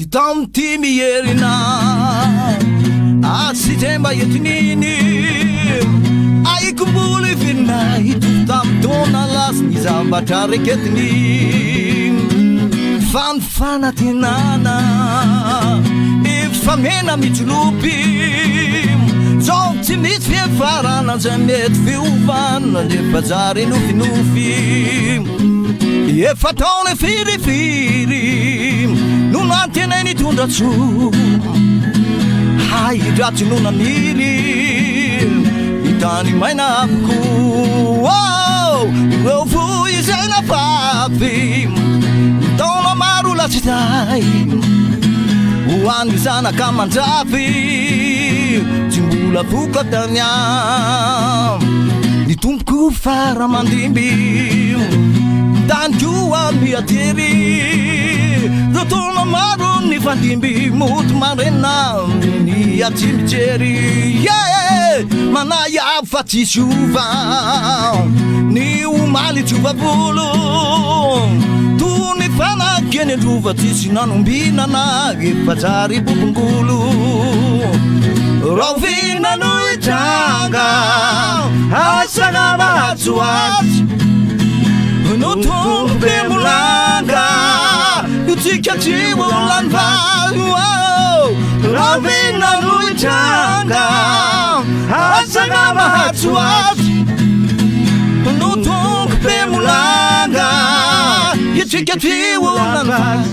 Tam timi yerina asitemba yetinini ai kumbuli finai tam dona las nizamba tareketni fan fanatinana ifamena mitlupi zomtimit fie farana zemet fiuvana de fazari nufi e fatone firi non anteneni tunda su hai dati non anili itani mai na ku wow eu fui na papi toma marula citai o anni sana kamantafi timbula fukatanya ditumku fara mandimbi dan jua mia tiri Dotona maru ni fandimbi mut marena ni atimcheri yeah mana ya fati chuva ni umali chuva bulu tu ni fana kene chuva tisina numbina na gipatari bubungulu rovina nuitanga asana batuat no tumbe mulanga Utikati wulanva Ravina nuitanga Asanga mahatuat Nutung pemulanga Utikati wulanva